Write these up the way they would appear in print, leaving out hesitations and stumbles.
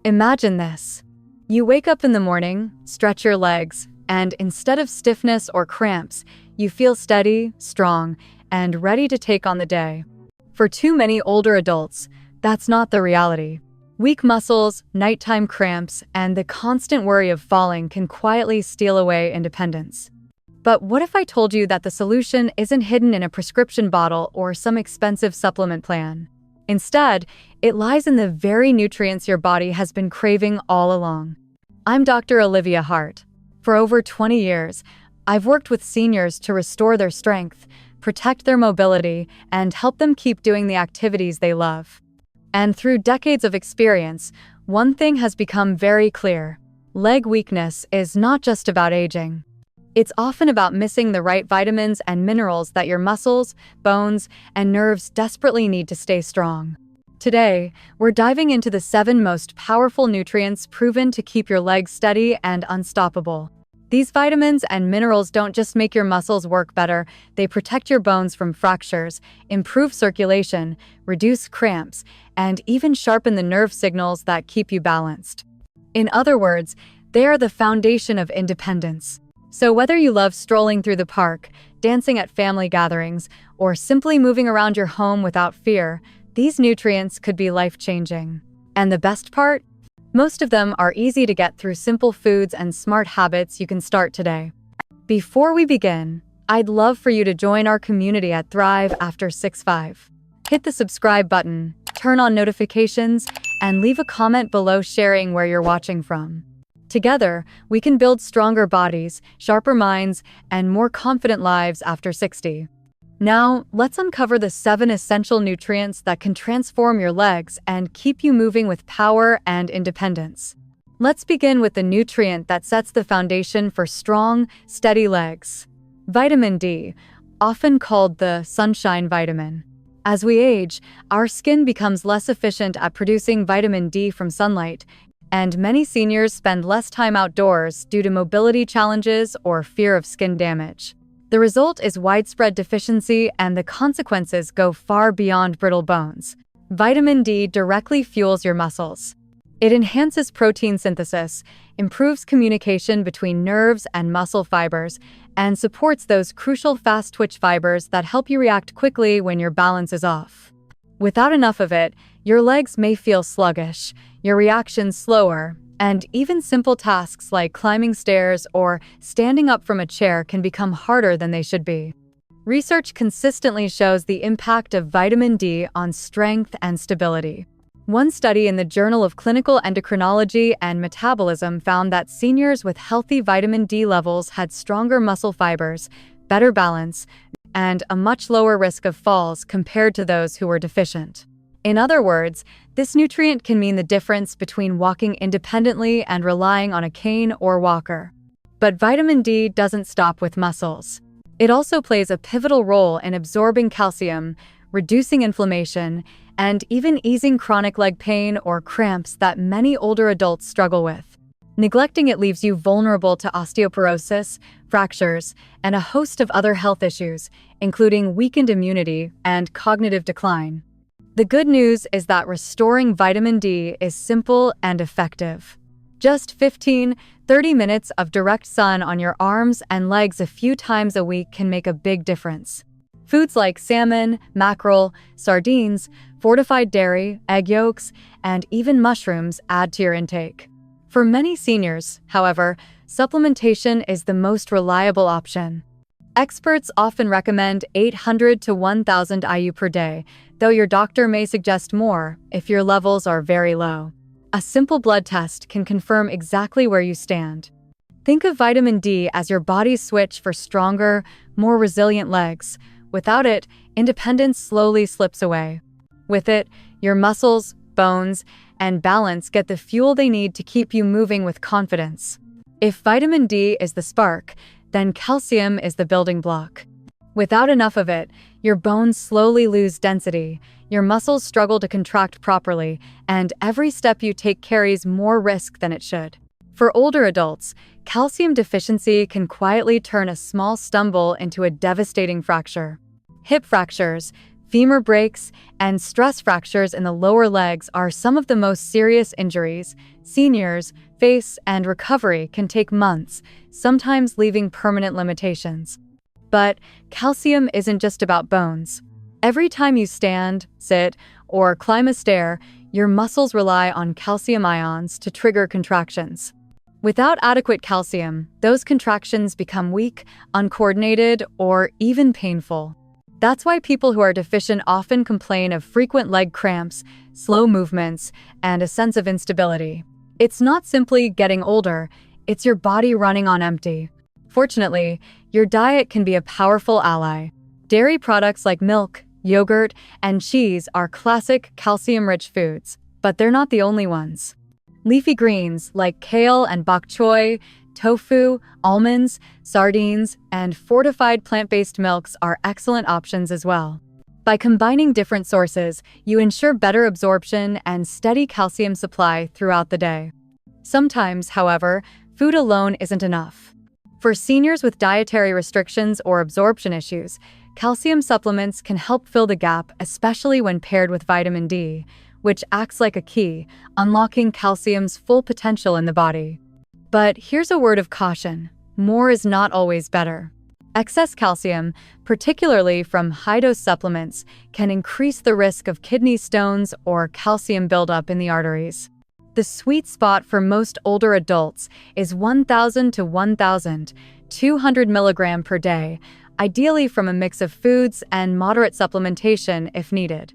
Imagine this. You wake up in the morning, stretch your legs, and instead of stiffness or cramps, you feel steady, strong, and ready to take on the day. For too many older adults, that's not the reality. Weak muscles, nighttime cramps, and the constant worry of falling can quietly steal away independence. But what if I told you that the solution isn't hidden in a prescription bottle or some expensive supplement plan? Instead, it lies in the very nutrients your body has been craving all along. I'm Dr. Olivia Hart. For over 20 years, I've worked with seniors to restore their strength, protect their mobility, and help them keep doing the activities they love. And through decades of experience, one thing has become very clear. Leg weakness is not just about aging. It's often about missing the right vitamins and minerals that your muscles, bones, and nerves desperately need to stay strong. Today, we're diving into the 7 most powerful nutrients proven to keep your legs steady and unstoppable. These vitamins and minerals don't just make your muscles work better, they protect your bones from fractures, improve circulation, reduce cramps, and even sharpen the nerve signals that keep you balanced. In other words, they are the foundation of independence. So whether you love strolling through the park, dancing at family gatherings, or simply moving around your home without fear, these nutrients could be life-changing. And the best part? Most of them are easy to get through simple foods and smart habits you can start today. Before we begin, I'd love for you to join our community at Thrive After 65. Hit the subscribe button, turn on notifications, and leave a comment below sharing where you're watching from. Together, we can build stronger bodies, sharper minds, and more confident lives after 60. Now, let's uncover the 7 essential nutrients that can transform your legs and keep you moving with power and independence. Let's begin with the nutrient that sets the foundation for strong, steady legs. Vitamin D, often called the sunshine vitamin. As we age, our skin becomes less efficient at producing vitamin D from sunlight, and many seniors spend less time outdoors due to mobility challenges or fear of skin damage. The result is widespread deficiency, and the consequences go far beyond brittle bones. Vitamin D directly fuels your muscles. It enhances protein synthesis, improves communication between nerves and muscle fibers, and supports those crucial fast-twitch fibers that help you react quickly when your balance is off. Without enough of it, your legs may feel sluggish, your reactions slower, and even simple tasks like climbing stairs or standing up from a chair can become harder than they should be. Research consistently shows the impact of vitamin D on strength and stability. One study in the Journal of Clinical Endocrinology and Metabolism found that seniors with healthy vitamin D levels had stronger muscle fibers, better balance, and a much lower risk of falls compared to those who were deficient. In other words, this nutrient can mean the difference between walking independently and relying on a cane or walker. But vitamin D doesn't stop with muscles. It also plays a pivotal role in absorbing calcium, reducing inflammation, and even easing chronic leg pain or cramps that many older adults struggle with. Neglecting it leaves you vulnerable to osteoporosis, fractures, and a host of other health issues, including weakened immunity and cognitive decline. The good news is that restoring vitamin D is simple and effective. Just 15-30 minutes of direct sun on your arms and legs a few times a week can make a big difference. Foods like salmon, mackerel, sardines, fortified dairy, egg yolks, and even mushrooms add to your intake. For many seniors, however, supplementation is the most reliable option. Experts often recommend 800 to 1,000 IU per day, though your doctor may suggest more if your levels are very low. A simple blood test can confirm exactly where you stand. Think of vitamin D as your body's switch for stronger, more resilient legs. Without it, independence slowly slips away. With it, your muscles, bones, and balance get the fuel they need to keep you moving with confidence. If vitamin D is the spark, then calcium is the building block. Without enough of it, your bones slowly lose density, your muscles struggle to contract properly, and every step you take carries more risk than it should. For older adults, calcium deficiency can quietly turn a small stumble into a devastating fracture. Hip fractures, Femur breaks and stress fractures in the lower legs are some of the most serious injuries seniors face, and recovery can take months, sometimes leaving permanent limitations. But calcium isn't just about bones. Every time you stand, sit, or climb a stair, your muscles rely on calcium ions to trigger contractions. Without adequate calcium, those contractions become weak, uncoordinated, or even painful. That's why people who are deficient often complain of frequent leg cramps, slow movements, and a sense of instability. It's not simply getting older, it's your body running on empty. Fortunately, your diet can be a powerful ally. Dairy products like milk, yogurt, and cheese are classic calcium-rich foods, but they're not the only ones. Leafy greens like kale and bok choy, tofu, almonds, sardines, and fortified plant-based milks are excellent options as well. By combining different sources, you ensure better absorption and steady calcium supply throughout the day. Sometimes, however, food alone isn't enough. For seniors with dietary restrictions or absorption issues, calcium supplements can help fill the gap, especially when paired with vitamin D, which acts like a key, unlocking calcium's full potential in the body. But here's a word of caution: more is not always better. Excess calcium, particularly from high-dose supplements, can increase the risk of kidney stones or calcium buildup in the arteries. The sweet spot for most older adults is 1,000 to 1,200 mg per day, ideally from a mix of foods and moderate supplementation if needed.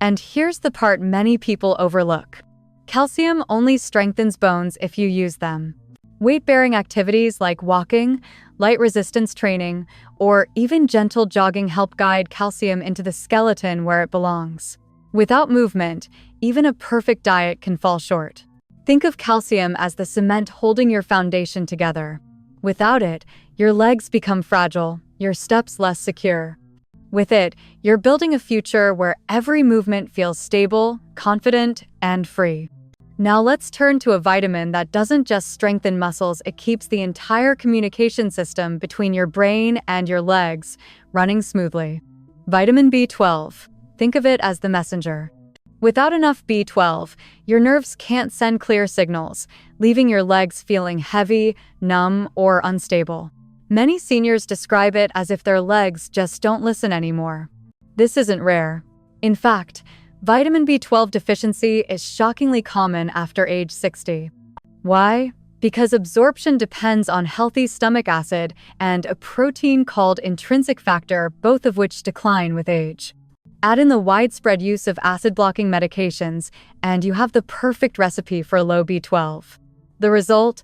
And here's the part many people overlook. Calcium only strengthens bones if you use them. Weight-bearing activities like walking, light resistance training, or even gentle jogging help guide calcium into the skeleton where it belongs. Without movement, even a perfect diet can fall short. Think of calcium as the cement holding your foundation together. Without it, your legs become fragile, your steps less secure. With it, you're building a future where every movement feels stable, confident, and free. Now let's turn to a vitamin that doesn't just strengthen muscles, it keeps the entire communication system between your brain and your legs running smoothly. Vitamin B12. Think of it as the messenger. Without enough B12, your nerves can't send clear signals, leaving your legs feeling heavy, numb, or unstable. Many seniors describe it as if their legs just don't listen anymore. This isn't rare. In fact, vitamin B12 deficiency is shockingly common after age 60. Why? Because absorption depends on healthy stomach acid and a protein called intrinsic factor, both of which decline with age. Add in the widespread use of acid-blocking medications, and you have the perfect recipe for low B12. The result?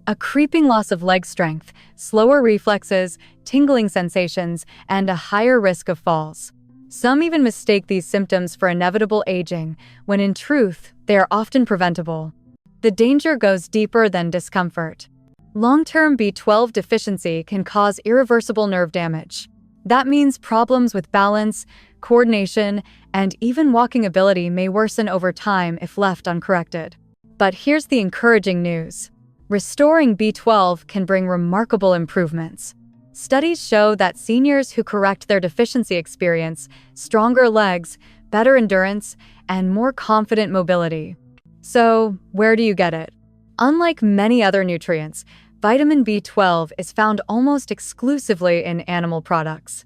A creeping loss of leg strength, slower reflexes, tingling sensations, and a higher risk of falls. Some even mistake these symptoms for inevitable aging, when in truth, they are often preventable. The danger goes deeper than discomfort. Long-term B12 deficiency can cause irreversible nerve damage. That means problems with balance, coordination, and even walking ability may worsen over time if left uncorrected. But here's the encouraging news. Restoring B12 can bring remarkable improvements. Studies show that seniors who correct their deficiency experience stronger legs, better endurance, and more confident mobility. So, where do you get it? Unlike many other nutrients, vitamin B12 is found almost exclusively in animal products.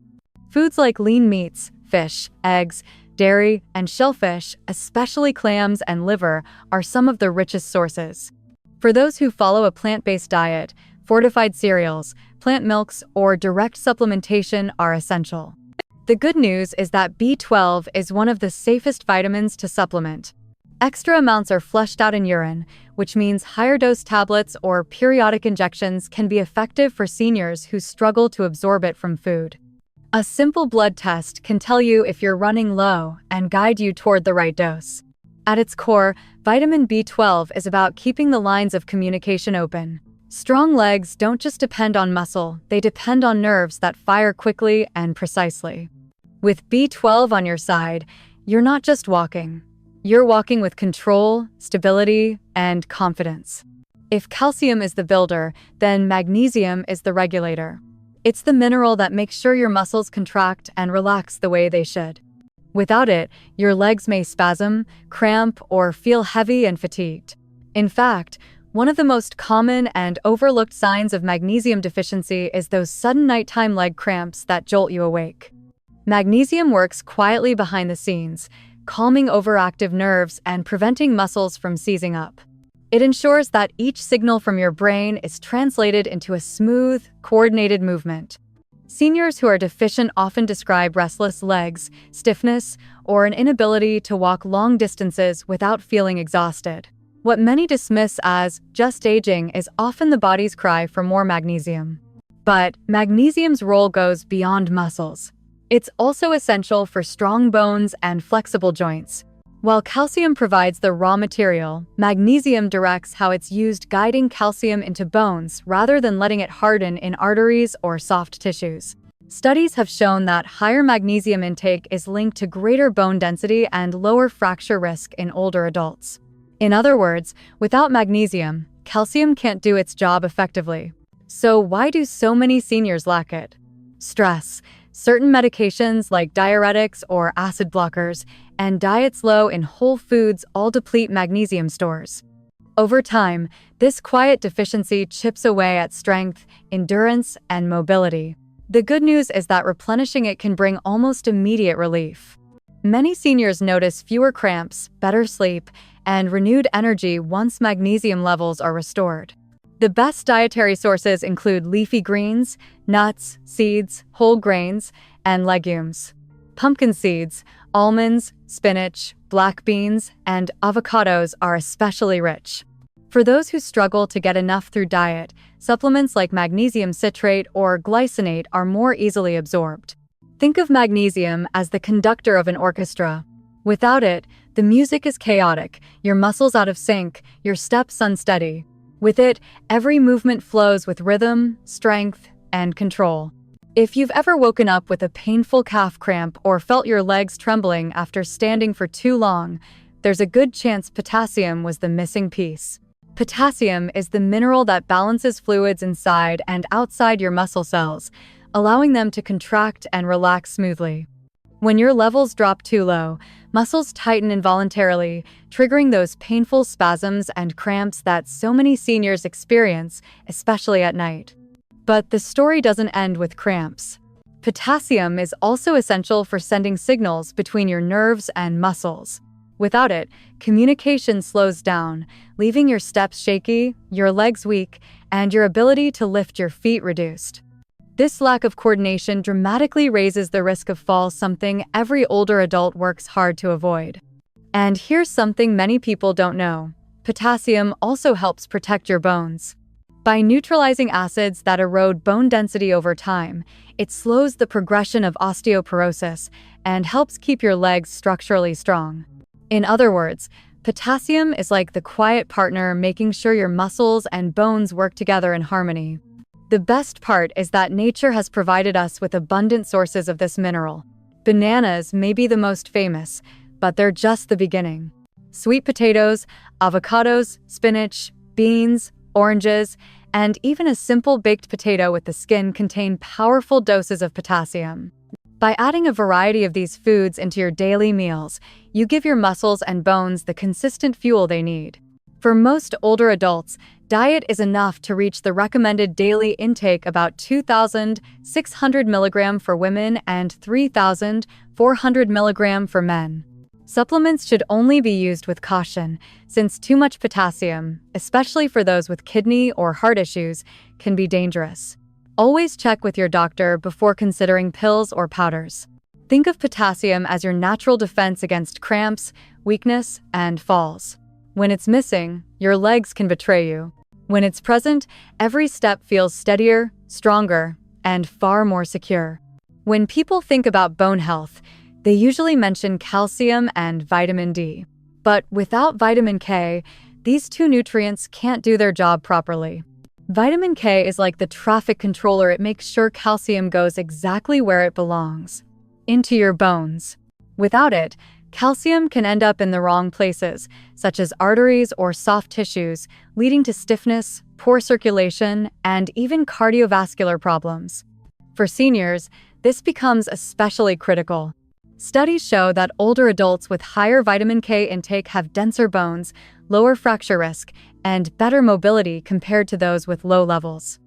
Foods like lean meats, fish, eggs, dairy, and shellfish, especially clams and liver, are some of the richest sources. For those who follow a plant-based diet, fortified cereals, plant milks, or direct supplementation are essential. The good news is that B12 is one of the safest vitamins to supplement. Extra amounts are flushed out in urine, which means higher dose tablets or periodic injections can be effective for seniors who struggle to absorb it from food. A simple blood test can tell you if you're running low and guide you toward the right dose. At its core, vitamin B12 is about keeping the lines of communication open. Strong legs don't just depend on muscle, they depend on nerves that fire quickly and precisely. With B12 on your side, you're not just walking. You're walking with control, stability, and confidence. If calcium is the builder, then magnesium is the regulator. It's the mineral that makes sure your muscles contract and relax the way they should. Without it, your legs may spasm, cramp, or feel heavy and fatigued. In fact, one of the most common and overlooked signs of magnesium deficiency is those sudden nighttime leg cramps that jolt you awake. Magnesium works quietly behind the scenes, calming overactive nerves and preventing muscles from seizing up. It ensures that each signal from your brain is translated into a smooth, coordinated movement. Seniors who are deficient often describe restless legs, stiffness, or an inability to walk long distances without feeling exhausted. What many dismiss as just aging is often the body's cry for more magnesium. But magnesium's role goes beyond muscles. It's also essential for strong bones and flexible joints. While calcium provides the raw material, magnesium directs how it's used, guiding calcium into bones rather than letting it harden in arteries or soft tissues. Studies have shown that higher magnesium intake is linked to greater bone density and lower fracture risk in older adults. In other words, without magnesium, calcium can't do its job effectively. So why do so many seniors lack it? Stress. Certain medications like diuretics or acid blockers and diets low in whole foods all deplete magnesium stores. Over time, this quiet deficiency chips away at strength, endurance, and mobility. The good news is that replenishing it can bring almost immediate relief. Many seniors notice fewer cramps, better sleep, and renewed energy once magnesium levels are restored. The best dietary sources include leafy greens, nuts, seeds, whole grains, and legumes. Pumpkin seeds, almonds, spinach, black beans, and avocados are especially rich. For those who struggle to get enough through diet, supplements like magnesium citrate or glycinate are more easily absorbed. Think of magnesium as the conductor of an orchestra. Without it, the music is chaotic, your muscles out of sync, your steps unsteady. With it, every movement flows with rhythm, strength, and control. If you've ever woken up with a painful calf cramp or felt your legs trembling after standing for too long, there's a good chance potassium was the missing piece. Potassium is the mineral that balances fluids inside and outside your muscle cells, allowing them to contract and relax smoothly. When your levels drop too low, muscles tighten involuntarily, triggering those painful spasms and cramps that so many seniors experience, especially at night. But the story doesn't end with cramps. Potassium is also essential for sending signals between your nerves and muscles. Without it, communication slows down, leaving your steps shaky, your legs weak, and your ability to lift your feet reduced. This lack of coordination dramatically raises the risk of falls, something every older adult works hard to avoid. And here's something many people don't know. Potassium also helps protect your bones. By neutralizing acids that erode bone density over time, it slows the progression of osteoporosis and helps keep your legs structurally strong. In other words, potassium is like the quiet partner making sure your muscles and bones work together in harmony. The best part is that nature has provided us with abundant sources of this mineral. Bananas may be the most famous, but they're just the beginning. Sweet potatoes, avocados, spinach, beans, oranges, and even a simple baked potato with the skin contain powerful doses of potassium. By adding a variety of these foods into your daily meals, you give your muscles and bones the consistent fuel they need. For most older adults, diet is enough to reach the recommended daily intake, about 2,600 mg for women and 3,400 mg for men. Supplements should only be used with caution, since too much potassium, especially for those with kidney or heart issues, can be dangerous. Always check with your doctor before considering pills or powders. Think of potassium as your natural defense against cramps, weakness, and falls. When it's missing, your legs can betray you. When it's present, every step feels steadier, stronger, and far more secure. When people think about bone health, they usually mention calcium and vitamin D. But without vitamin K, these two nutrients can't do their job properly. Vitamin K is like the traffic controller. It makes sure calcium goes exactly where it belongs, into your bones. Without it, calcium can end up in the wrong places, such as arteries or soft tissues, leading to stiffness, poor circulation, and even cardiovascular problems. For seniors, this becomes especially critical. Studies show that older adults with higher vitamin K intake have denser bones, lower fracture risk, and better mobility compared to those with low levels.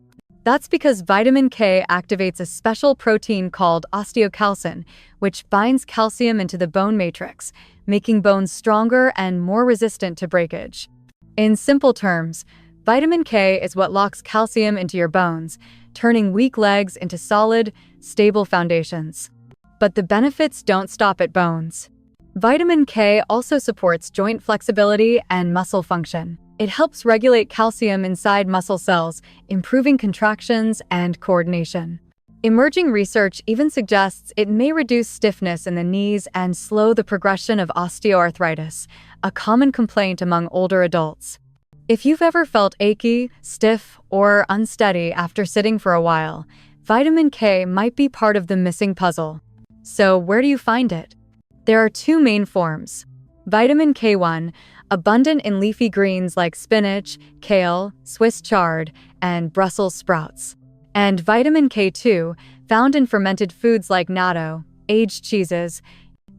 That's because vitamin K activates a special protein called osteocalcin, which binds calcium into the bone matrix, making bones stronger and more resistant to breakage. In simple terms, vitamin K is what locks calcium into your bones, turning weak legs into solid, stable foundations. But the benefits don't stop at bones. Vitamin K also supports joint flexibility and muscle function. It helps regulate calcium inside muscle cells, improving contractions and coordination. Emerging research even suggests it may reduce stiffness in the knees and slow the progression of osteoarthritis, a common complaint among older adults. If you've ever felt achy, stiff, or unsteady after sitting for a while, vitamin K might be part of the missing puzzle. So where do you find it? There are two main forms. Vitamin K1, abundant in leafy greens like spinach, kale, Swiss chard, and Brussels sprouts. And vitamin K2, found in fermented foods like natto, aged cheeses,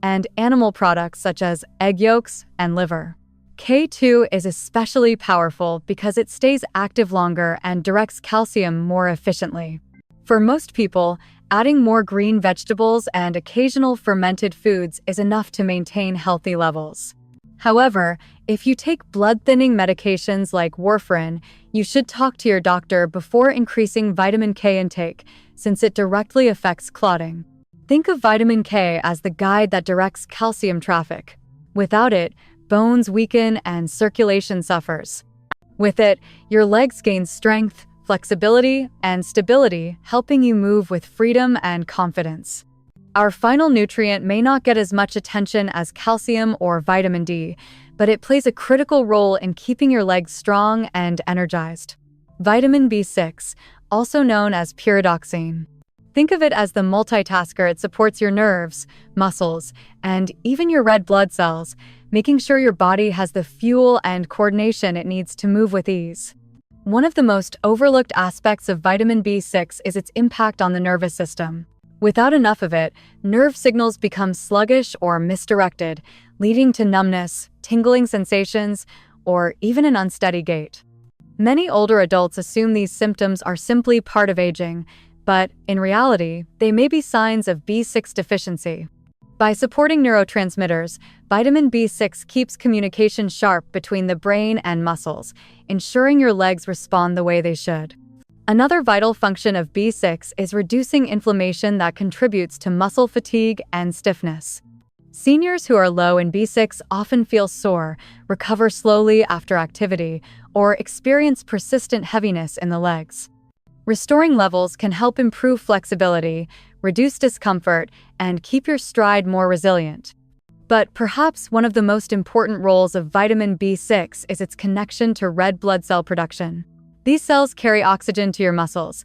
and animal products such as egg yolks and liver. K2 is especially powerful because it stays active longer and directs calcium more efficiently. For most people, adding more green vegetables and occasional fermented foods is enough to maintain healthy levels. However, if you take blood-thinning medications like warfarin, you should talk to your doctor before increasing vitamin K intake, since it directly affects clotting. Think of vitamin K as the guide that directs calcium traffic. Without it, bones weaken and circulation suffers. With it, your legs gain strength, flexibility, and stability, helping you move with freedom and confidence. Our final nutrient may not get as much attention as calcium or vitamin D, but it plays a critical role in keeping your legs strong and energized. Vitamin B6, also known as pyridoxine. Think of it as the multitasker. It supports your nerves, muscles, and even your red blood cells, making sure your body has the fuel and coordination it needs to move with ease. One of the most overlooked aspects of vitamin B6 is its impact on the nervous system. Without enough of it, nerve signals become sluggish or misdirected, leading to numbness, tingling sensations, or even an unsteady gait. Many older adults assume these symptoms are simply part of aging, but in reality, they may be signs of B6 deficiency. By supporting neurotransmitters, vitamin B6 keeps communication sharp between the brain and muscles, ensuring your legs respond the way they should. Another vital function of B6 is reducing inflammation that contributes to muscle fatigue and stiffness. Seniors who are low in B6 often feel sore, recover slowly after activity, or experience persistent heaviness in the legs. Restoring levels can help improve flexibility, reduce discomfort, and keep your stride more resilient. But perhaps one of the most important roles of vitamin B6 is its connection to red blood cell production. These cells carry oxygen to your muscles.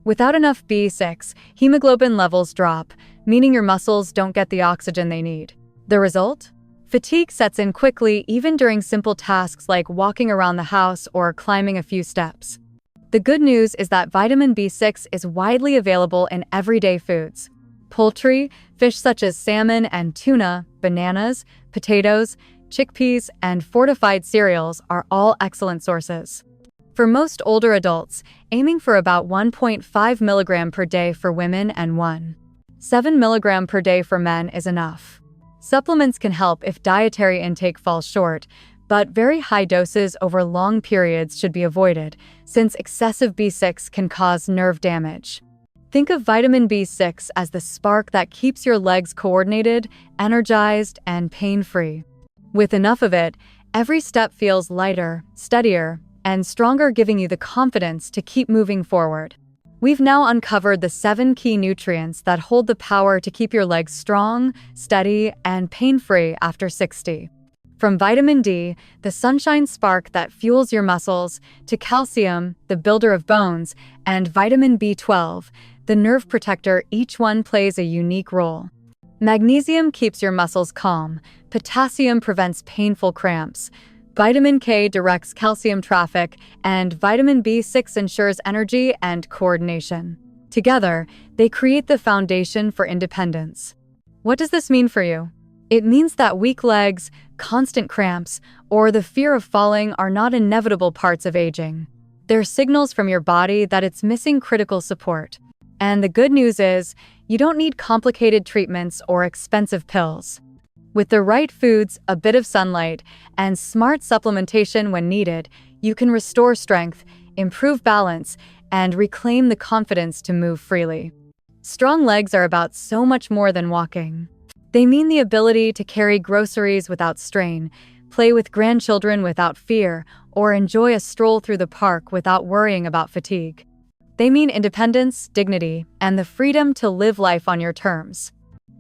Without enough B6, hemoglobin levels drop, meaning your muscles don't get the oxygen they need. The result? Fatigue sets in quickly even during simple tasks like walking around the house or climbing a few steps. The good news is that vitamin B6 is widely available in everyday foods. Poultry, fish such as salmon and tuna, bananas, potatoes, chickpeas, and fortified cereals are all excellent sources. For most older adults, aiming for about 1.5 mg per day for women and 1.7 mg per day for men is enough. Supplements can help if dietary intake falls short, but very high doses over long periods should be avoided, since excessive B6 can cause nerve damage. Think of vitamin B6 as the spark that keeps your legs coordinated, energized, and pain-free. With enough of it, every step feels lighter, steadier, and stronger, giving you the confidence to keep moving forward. We've now uncovered the 7 key nutrients that hold the power to keep your legs strong, steady, and pain-free after 60. From vitamin D, the sunshine spark that fuels your muscles, to calcium, the builder of bones, and vitamin B12, the nerve protector, each one plays a unique role. Magnesium keeps your muscles calm, potassium prevents painful cramps, vitamin K directs calcium traffic, and vitamin B6 ensures energy and coordination. Together, they create the foundation for independence. What does this mean for you? It means that weak legs, constant cramps, or the fear of falling are not inevitable parts of aging. They're signals from your body that it's missing critical support. And the good news is, you don't need complicated treatments or expensive pills. With the right foods, a bit of sunlight, and smart supplementation when needed, you can restore strength, improve balance, and reclaim the confidence to move freely. Strong legs are about so much more than walking. They mean the ability to carry groceries without strain, play with grandchildren without fear, or enjoy a stroll through the park without worrying about fatigue. They mean independence, dignity, and the freedom to live life on your terms.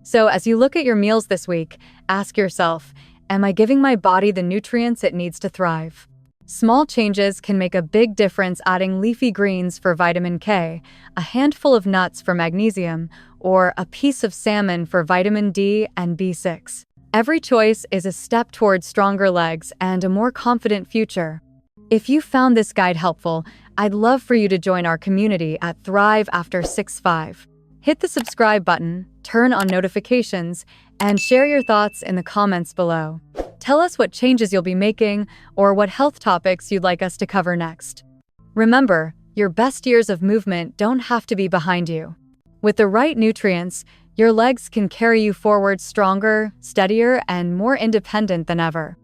So as you look at your meals this week, ask yourself, am I giving my body the nutrients it needs to thrive? Small changes can make a big difference, adding leafy greens for vitamin K, a handful of nuts for magnesium, or a piece of salmon for vitamin D and B6. Every choice is a step towards stronger legs and a more confident future. If you found this guide helpful, I'd love for you to join our community at Thrive After 6'5". Hit the subscribe button, turn on notifications, and share your thoughts in the comments below. Tell us what changes you'll be making or what health topics you'd like us to cover next. Remember, your best years of movement don't have to be behind you. With the right nutrients, your legs can carry you forward stronger, steadier, and more independent than ever.